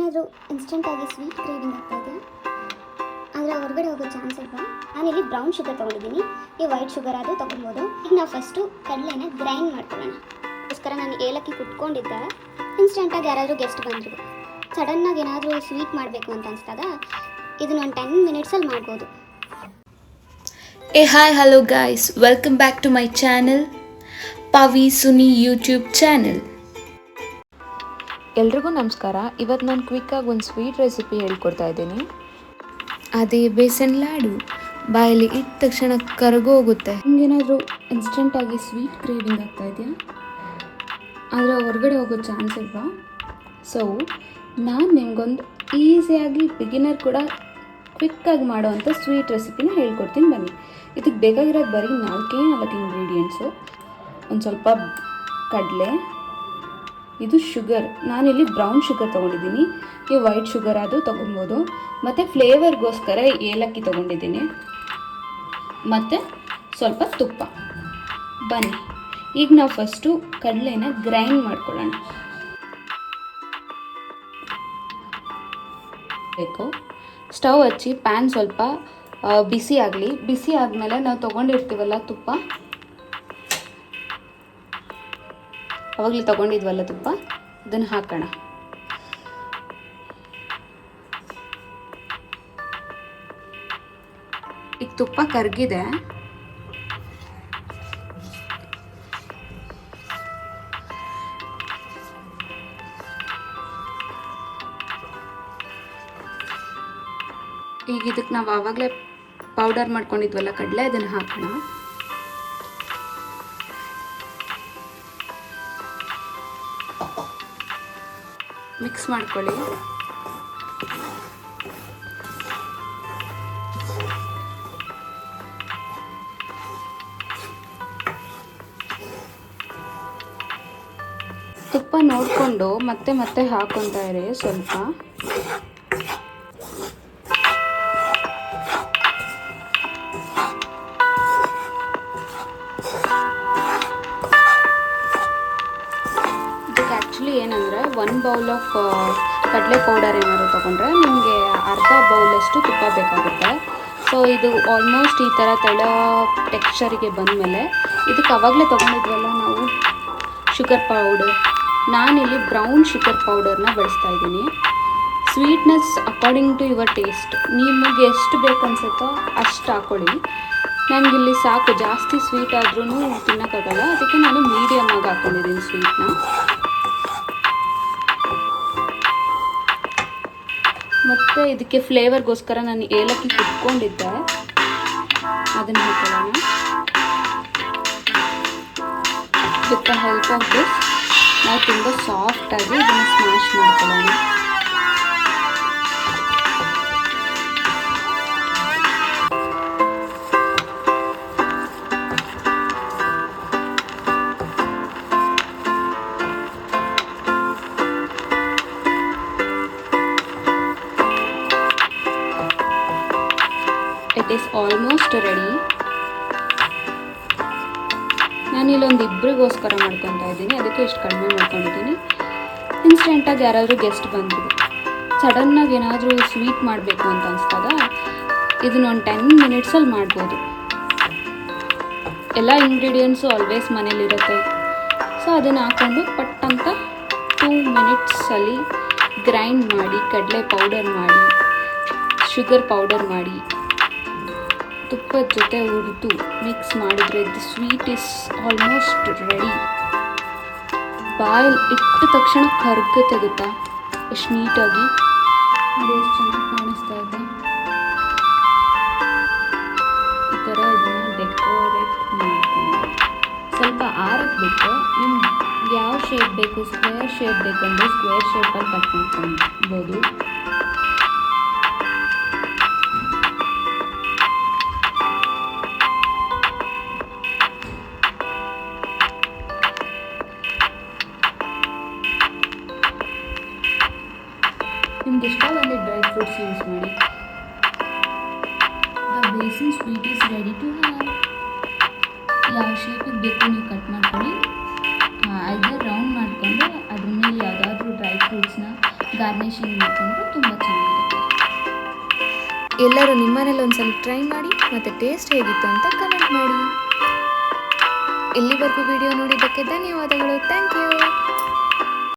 ನಿಮಗೇನಾದರೂ ಇನ್ಸ್ಟೆಂಟಾಗಿ sweet craving ಆಗ್ತಾ ಇದೆಯಾ? ಆದರೆ ಹೊರಗಡೆ ಹೋಗೋ ಚಾನ್ಸ್ ಇಲ್ವಾ? ನಾನಿಲ್ಲಿ ಬ್ರೌನ್ ಶುಗರ್ ತೊಗೊಂಡಿದ್ದೀನಿ. ಈ ವೈಟ್ ಶುಗರ್ ಆದರೂ ತೊಗೊಬೋದು. ಈಗ ನಾವು ಫಸ್ಟು ಕಡಲೆನ ಗ್ರೈಂಡ್ ಮಾಡ್ಕೊಳ್ಳೋಣ. ಅದಕ್ಕೋಸ್ಕರ ನಾನು ಏಲಕ್ಕಿ ಕುಟ್ಕೊಂಡಿದ್ದೆ. ಇನ್ಸ್ಟೆಂಟಾಗಿ ಯಾರಾದರೂ ಗೆಸ್ಟ್ ಬಂದರು, ಸಡನ್ನಾಗಿ ಏನಾದರೂ ಸ್ವೀಟ್ ಮಾಡಬೇಕು ಅಂತ ಅನಿಸಿದಾಗ ಇದನ್ನ ಒಂದು 10 ಮಿನಿಟ್ಸಲ್ಲಿ ಮಾಡ್ಬೋದು. Hi, hello guys, welcome back to my channel, Pavi Suni YouTube channel. ಎಲ್ರಿಗೂ ನಮಸ್ಕಾರ. ಇವತ್ತು ನಾನು ಕ್ವಿಕ್ಕಾಗಿ ಒಂದು ಸ್ವೀಟ್ ರೆಸಿಪಿ ಹೇಳ್ಕೊಡ್ತಾ ಇದ್ದೀನಿ. ಅದೇ ಬೇಸನ್ ಲಾಡು. ಬಾಯಲ್ಲಿ ಇಟ್ಟ ತಕ್ಷಣ ಕರಗೋಗುತ್ತೆ. ನಿಮಗೇನಾದರೂ ಇನ್ಸ್ಟೆಂಟಾಗಿ ಸ್ವೀಟ್ ಕ್ರೇವಿಂಗ್ ಆಗ್ತಾ ಇದೆಯಾ? ಆದರೆ ಹೊರಗಡೆ ಹೋಗೋ ಚಾನ್ಸ್ ಇಲ್ವಾ? ಸೊ ನಾನು ನಿಮಗೊಂದು ಈಸಿಯಾಗಿ ಬಿಗಿನರ್ ಕೂಡ ಕ್ವಿಕ್ಕಾಗಿ ಮಾಡೋವಂಥ ಸ್ವೀಟ್ ರೆಸಿಪಿನ ಹೇಳ್ಕೊಡ್ತೀನಿ ಬನ್ನಿ. ಇದಕ್ಕೆ ಬೇಕಾಗಿರೋದು ಬರೀ 4 ಇಂಗ್ರೀಡಿಯೆಂಟ್ಸು. ಒಂದು ಸ್ವಲ್ಪ ಕಡಲೆ, ಇದು ಶುಗರ್, ನಾನಿಲ್ಲಿ ಬ್ರೌನ್ ಶುಗರ್ ತೊಗೊಂಡಿದ್ದೀನಿ. ಈ ವೈಟ್ ಶುಗರ್ ಆದರೂ ತೊಗೊಬೋದು. ಮತ್ತು ಫ್ಲೇವರ್ಗೋಸ್ಕರ ಏಲಕ್ಕಿ ತೊಗೊಂಡಿದ್ದೀನಿ, ಮತ್ತು ಸ್ವಲ್ಪ ತುಪ್ಪ. ಬನ್ನಿ ಈಗ ನಾವು ಫಸ್ಟು ಕಡಲೆನ ಗ್ರೈಂಡ್ ಮಾಡ್ಕೊಳ್ಳೋಣ. ಬೇಕು ಸ್ಟವ್ ಹಚ್ಚಿ ಪ್ಯಾನ್ ಸ್ವಲ್ಪ ಬಿಸಿ ಆಗಲಿ. ಬಿಸಿ ಆದಮೇಲೆ ನಾವು ತೊಗೊಂಡಿರ್ತೀವಲ್ಲ ತುಪ್ಪ, ಅವಾಗಲೇ ತೊಗೊಂಡಿದ್ವಲ್ಲ ತುಪ್ಪ, ಅದನ್ನು ಹಾಕೋಣ. ಈಗ ತುಪ್ಪ ಕರಗಿದೆ. ಈಗ ಇದಕ್ಕೆ ನಾವು ಆವಾಗಲೇ ಪೌಡರ್ ಮಾಡ್ಕೊಂಡಿದ್ವಲ್ಲ ಕಡಲೆ, ಅದನ್ನು ಹಾಕೋಣ. ಮಿಕ್ಸ್ ಮಾಡ್ಕೊಳ್ಳಿ. ತುಪ್ಪ ನೋಡಿಕೊಂಡು ಮತ್ತೆ ಮತ್ತೆ ಹಾಕೊತಾ ಇರಿ ಸ್ವಲ್ಪ. ಆ್ಯಕ್ಚುಲಿ ಏನಂದರೆ 1 ಬೌಲ್ ಆಫ್ ಕಡಲೆ ಪೌಡರ್ ಏನಾದ್ರು ತೊಗೊಂಡ್ರೆ ನಿಮಗೆ ಅರ್ಧ ಬೌಲಷ್ಟು ತುಪ್ಪ ಬೇಕಾಗುತ್ತೆ. ಸೊ ಇದು ಆಲ್ಮೋಸ್ಟ್ ಈ ಥರ ತೆಳ ಟೆಕ್ಸ್ಚರಿಗೆ ಬಂದಮೇಲೆ ಇದಕ್ಕೆ ಆವಾಗಲೇ ತೊಗೊಂಡಿದ್ವಲ್ಲ ನಾವು ಶುಗರ್ ಪೌಡರ್, ನಾನಿಲ್ಲಿ ಬ್ರೌನ್ ಶುಗರ್ ಪೌಡರ್ನ ಬಳಸ್ತಾ ಇದ್ದೀನಿ. Sweetness according to your taste, ನಿಮಗೆ ಎಷ್ಟು ಬೇಕನ್ಸುತ್ತೋ ಅಷ್ಟು ಹಾಕ್ಕೊಳ್ಳಿ. ನನಗಿಲ್ಲಿ ಸಾಕು, ಜಾಸ್ತಿ ಸ್ವೀಟ್ ಆದ್ರೂ ತಿನ್ನೋಕ್ಕಾಗಲ್ಲ, ಅದಕ್ಕೆ ನಾನು ಮೀಡಿಯಮ್ ಆಗಿ ಹಾಕ್ಕೊಂಡಿದ್ದೀನಿ ಸ್ವೀಟ್ನ. ಮತ್ತು ಇದಕ್ಕೆ ಫ್ಲೇವರ್ಗೋಸ್ಕರ ನಾನು ಏಲಕ್ಕಿ ಕುಟ್ಕೊಂಡಿದ್ದೆ, ಅದನ್ನು ಹಾಕೊಳ್ಳೋಣ. With the help of this ನಾವು ತುಂಬ ಸಾಫ್ಟಾಗಿ ಇದನ್ನು ಸ್ಮ್ಯಾಶ್ ಮಾಡ್ಕೊಳ್ಳೋಣ. It is almost ready. ನಾನಿಲ್ಲೊಂದು ಇಬ್ಬರಿಗೋಸ್ಕರ ಮಾಡ್ಕೊತಾ ಇದ್ದೀನಿ, ಅದಕ್ಕೆ ಇಷ್ಟು ಕಡಿಮೆ ಮಾಡ್ಕೊಂಡಿದ್ದೀನಿ. ಇನ್ಸ್ಟೆಂಟಾಗಿ ಯಾರಾದರೂ ಗೆಸ್ಟ್ ಬಂದರು, ಸಡನ್ನಾಗಿ ಏನಾದರೂ ಸ್ವೀಟ್ ಮಾಡಬೇಕು ಅಂತ ಅನಿಸ್ದಾಗ ಇದನ್ನೊಂದು 10 ಮಿನಿಟ್ಸಲ್ಲಿ ಮಾಡ್ಬೋದು. ಎಲ್ಲ ಇಂಗ್ರೀಡಿಯೆಂಟ್ಸು ಆಲ್ವೇಸ್ ಮನೇಲಿರುತ್ತೆ. ಸೊ ಅದನ್ನು ಹಾಕ್ಕೊಂಡು ಪಟ್ ಅಂತ 2 ಮಿನಿಟ್ಸಲ್ಲಿ ಗ್ರೈಂಡ್ ಮಾಡಿ, ಕಡಲೆ ಪೌಡರ್ ಮಾಡಿ, ಶುಗರ್ ಪೌಡರ್ ಮಾಡಿ, ತುಪ್ಪದ ಜೊತೆ ಹುರಿದು ಮಿಕ್ಸ್ ಮಾಡಿದರೆ the sweet is almost ready. ಬಾಯಲ್ಲಿ ಇಟ್ಟ ತಕ್ಷಣ ಕರಗುತ್ತೆ ಗೊತ್ತಾ, ಎಷ್ಟು ನೀಟಾಗಿ, ಅದು ಎಷ್ಟು ಚೆನ್ನಾಗಿ ಕಾಣಿಸ್ತಾ ಇದೆ. ಈ ಥರ ಇದನ್ನು ಡೆಕೋರೇಟ್ ಮಾಡ್ಕೊಂಡು ಸ್ವಲ್ಪ ಆರಕ್ಕೆ ಬಿಟ್ಟು ನಿಮ್ಗೆ ಯಾವ ಶೇಪ್ ಬೇಕು, ಸ್ಕ್ವೇರ್ ಶೇಪ್ ಬೇಕಂದರೆ ಸ್ಕ್ವೇರ್ ಶೇಪಲ್ಲಿ ಕಟ್ ಮಾಡ್ಕೊಳ್ಬೋದು. ನಿಮ್ಗೆ ಇಷ್ಟ ಬಂದರೆ ಡ್ರೈ ಫ್ರೂಟ್ಸ್ ಯೂಸ್ ಮಾಡಿ. The besan sweet is ready to have. ಯಾವ ಶೇಪಿಗೆ ಬೇಕು ನೀವು ಕಟ್ ಮಾಡ್ಕೊಳ್ಳಿ. ಐದರ್ ರೌಂಡ್ ಮಾಡಿಕೊಂಡು ಅದ್ರ ಮೇಲೆ ಯಾವುದಾದ್ರೂ ಡ್ರೈ ಫ್ರೂಟ್ಸ್ನ ಗಾರ್ನಿಷಿಂಗ್ ಮಾಡಿಕೊಂಡ್ರೆ ತುಂಬ ಚೆನ್ನಾಗಿರುತ್ತೆ. ಎಲ್ಲರೂ ನಿಮ್ಮನೇಲಿ ಒಂದ್ಸಲ ಟ್ರೈ ಮಾಡಿ ಮತ್ತು ಟೇಸ್ಟ್ ಹೇಗಿತ್ತು ಅಂತ ಕಮೆಂಟ್ ಮಾಡಿ. ಇಲ್ಲಿವರೆಗೂ ವಿಡಿಯೋ ನೋಡಿದ್ದಕ್ಕೆ ಧನ್ಯವಾದಗಳು. Thank you.